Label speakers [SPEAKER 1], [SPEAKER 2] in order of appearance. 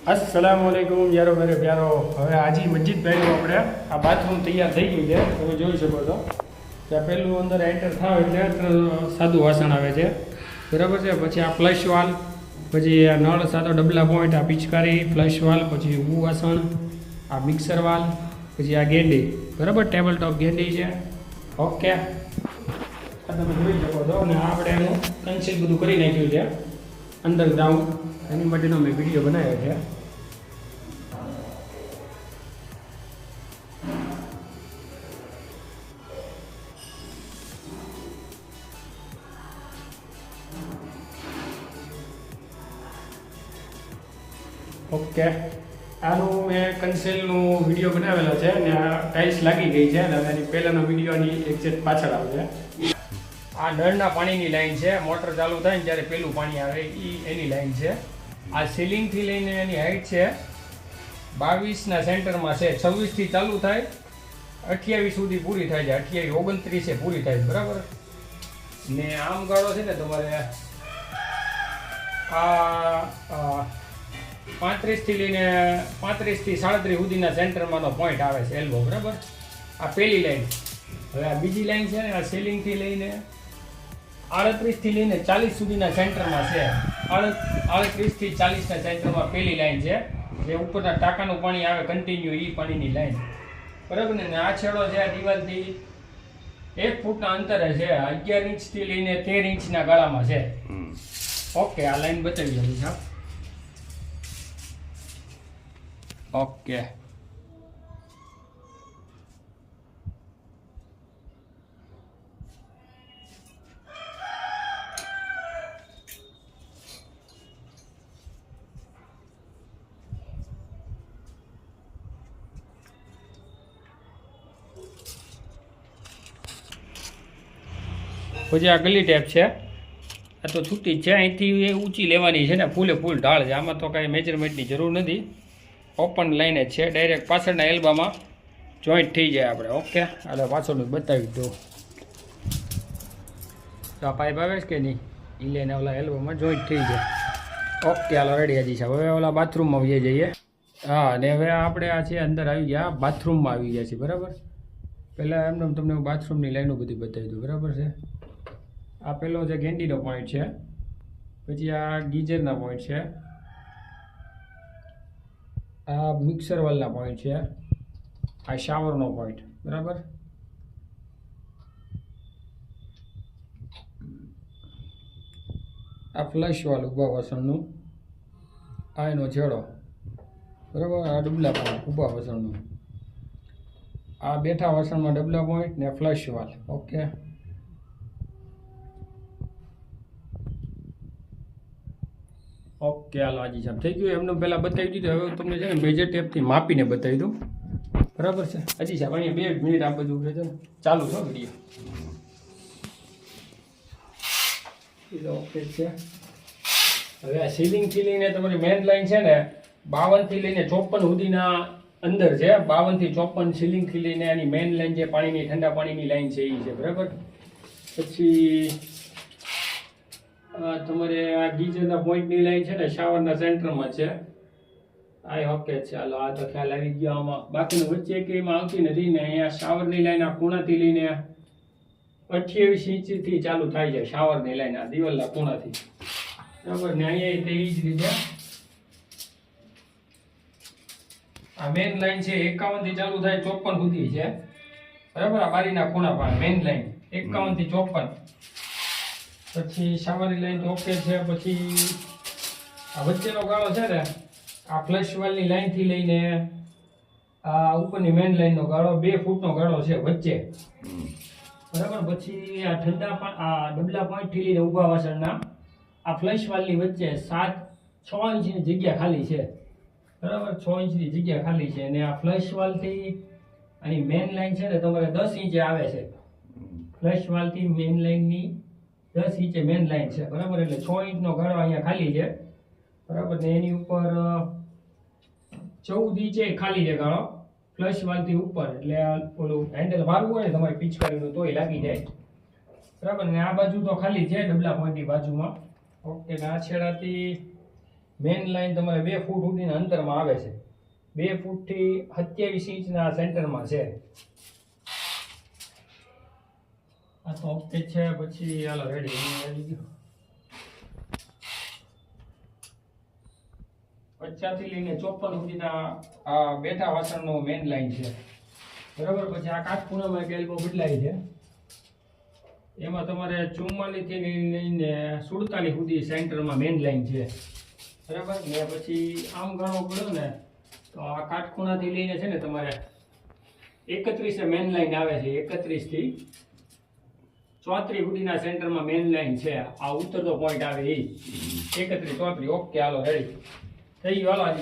[SPEAKER 1] अस्सलामुअलैकुम यारो मेरे प्यारो। હવે આજી મસ્જિદ પહેલું આપણે આ બાથરૂમ તૈયાર થઈ ગયું છે, તમે જોઈ શકો છો ત્યાં પહેલું અંદર એન્ટર થાવ એટલે સાદું વાસણ આવે છે, બરાબર છે। પછી આ ફ્લશ વાલ, પછી આ નળ સાદો ડબલા પોઈન્ટ, આ પિચકારી ફ્લશ વાલ, પછી ઊભું વાસણ, આ મિક્સર વાલ, પછી આ ગેંડી, બરાબર ટેબલ ટોપ ગેંડી છે। ઓકે, આ તમે જોઈ શકો છો। અને આપણે એનું કન્સીલ બધું કરી નાખ્યું છે અંડરગ્રાઉન્ડ, એની માટેનો મેં વિડીયો બનાવ્યો છે। ઓકે, આનું મેં કન્સેલનું વિડીયો બનાવેલો છે અને આ ટાઇલ્સ લાગી ગઈ છે અને એની પહેલાંનો વિડીયોની એક્ઝેક્ટ પાછળ આવશે। આ નળના પાણીની લાઈન છે, મોટર ચાલુ થાય ને જ્યારે પહેલું પાણી આવે એની લાઈન છે। આ સીલિંગથી લઈને એની હાઇટ છે 22ના સેન્ટરમાં છે, 26થી ચાલુ થાય 28 સુધી પૂરી થાય છે, 28 29 પૂરી થાય છે, બરાબર ને આમ ગાળો છે ને તમારે આ 35થી લઈને 35થી 37 સુધીના સેન્ટરમાંનો પોઈન્ટ આવે છે એલ્બો, બરાબર। આ પહેલી લાઈન। હવે આ બીજી લાઈન છે ને આ સીલિંગથી લઈને 38થી લઈને 40 સુધીના સેન્ટરમાં છે, 38થી 40ના સેન્ટરમાં પહેલી લાઈન છે, જે ઉપરના ટાંકાનું પાણી આવે કન્ટિન્યુ એ પાણીની લાઈન, બરાબર ને। આ છેડો છે આ દિવાલથી 1 ફૂટના અંતરે છે, 11 ઇંચથી લઈને 13 ઇંચના ગાળામાં છે। ઓકે, આ લાઈન બતાવી દઉં છું। ઓકે, પછી આ ગલી ટેપ છે, આ તો છૂટી જ છે, અહીંથી એ ઊંચી લેવાની છે ને ફૂલે ફૂલ ઢાળ છે, આમાં તો કાંઈ મેજરમેન્ટની જરૂર નથી, ઓપન લાઈન જ છે, ડાયરેક્ટ પાછળના એલ્બામાં જોઈન્ટ થઈ જાય આપણે। ઓકે, એટલે પાછળનું બતાવી દઉં તો આ પાઇપ આવે છે કે નહીં, એ લઈને ઓલા એલ્બામાં જોઈન્ટ થઈ જાય। ઓકે, હાલો રેડી હજી સાહેબ। હવે ઓલા બાથરૂમમાં આવી જઈએ। હા, અને હવે આપણે આ છે અંદર આવી ગયા, બાથરૂમમાં આવી ગયા છીએ, બરાબર। પહેલાં એમને તમને હું બાથરૂમની લાઈનો બધી બતાવી દઉં, બરાબર છે। આ પેલો જે ગેંડીનો પોઈન્ટ છે, પછી આ ગીઝરના પોઈન્ટ છે, આ મિક્સર વાલના પોઈન્ટ છે, આ શાવરનો પોઈન્ટ, બરાબર। આ ફ્લશ વાલ ઊભા વાસણનું, આ એનો છેડો, બરાબર। આ ડબલા પોઈન્ટ ઊભા વાસણનું, આ બેઠા વાસણમાં ડબલા પોઈન્ટ ને ફ્લશ વાલ। ઓકે, ઓકે, હાલો હાજી સાહેબ થઈ ગયું। એમને પહેલાં બતાવી દીધું, હવે તમને છે ને મેજર ટેપથી માપીને બતાવી દઉં, બરાબર છે। હજી સાહેબ અહીંયા 2 મિનિટ આ બધું છે ચાલુ છો વિડીયો। ઓકે છે। હવે આ સીલિંગથી લઈને તમારી મેન લાઈન છે ને 52થી લઈને 54 સુધીના અંદર છે, 52થી 54 સીલિંગથી લઈને એની મેન લાઈન જે પાણીની ઠંડા પાણીની લાઈન છે એ છે, બરાબર। પછી તમારે આ ગીઝરના પોઈન્ટની લાઈન છે ને શાવરના સેન્ટરમાં છે, આ ઓકે છે। હાલો, આ તો ખ્યાલ આવી ગયો આમાં, બાકીનું વચ્ચે કંઈમાં આવતી નથી ને। અહીંયા શાવરની લાઈન આ ખૂણાથી લઈને 28 ઇંચથી ચાલુ થાય છે, શાવરની લાઈન આ દિવાલના ખૂણાથી, બરાબર ને। અહીંયા તે જ રીતે આ મેન લાઈન છે 51થી ચાલુ થાય 54 સુધી છે, બરાબર। આ બારીના ખૂણા પર મેન લાઈન 51થી 54, પછી શાવરની લાઈન તો ઓકે છે। પછી આ વચ્ચેનો ગાળો છે ને આ ફ્લશ વાલની લાઈનથી લઈને આ ઉપરની મેન લાઈનનો ગાળો 2 ફૂટનો ગાળો છે વચ્ચે, બરાબર। પછી આ આ ડબલા પોઈન્ટથી લઈને ઊભા વાસણના આ ફ્લશ વાલની વચ્ચે 6 ઇંચની જગ્યા ખાલી છે, બરાબર। 6 ઇંચની જગ્યા ખાલી છે અને આ ફ્લશ વાલથી આની મેન લાઈન છે ને તમારે 10 ઇંચે આવે છે, ફ્લશ વાલથી મેન લાઈનની 10 ઇંચે મેન લાઈન છે, બરાબર। એટલે 6 ઇંચનો ગાળો અહીંયા ખાલી છે, બરાબર ને એની ઉપર 14 ઇંચે ખાલી છે ગાળો ફ્લશ વાલથી ઉપર, એટલે ઓલું હેન્ડલ મારવું હોય ને તમારે પિચકારીનું તોય લાગી જાય, બરાબર ને। આ બાજુ તો ખાલી છે ડબલા પોઈન્ટની બાજુમાં। ઓકે, આ છેડાથી મેઇન લાઈન તમારે 2 ફૂટ સુધીના અંતરમાં આવે છે. 2 ફૂટથી 27 ઇંચના સેન્ટરમાં છે. આ તો ઓકે છે. પછી હાલો રેડી આવી ગયો. 50 થી લઈને 54 સુધીના આ બેઠા વાસણનો મેઇન લાઈન છે. બરાબર. પછી આ કાટખૂણામાં એક એલ્બો બદલાય છે. એમાં તમારે 44 થી લઈને 47 સુધી સેન્ટરમાં મેઇન લાઈન છે. બરાબર. ને પછી આમ ગણવો પડ્યો ને તો આ કાટખૂણાથી લઈને છે ને તમારે 31 મેઇન લાઈન આવે છે. 31 થી 34 સુધીના સેન્ટરમાં મેઇન લાઈન છે. આ ઉતરતો પોઈન્ટ આવે એ 31 34. ઓકે હાલો રેડી થઈ ગયો. હાલો.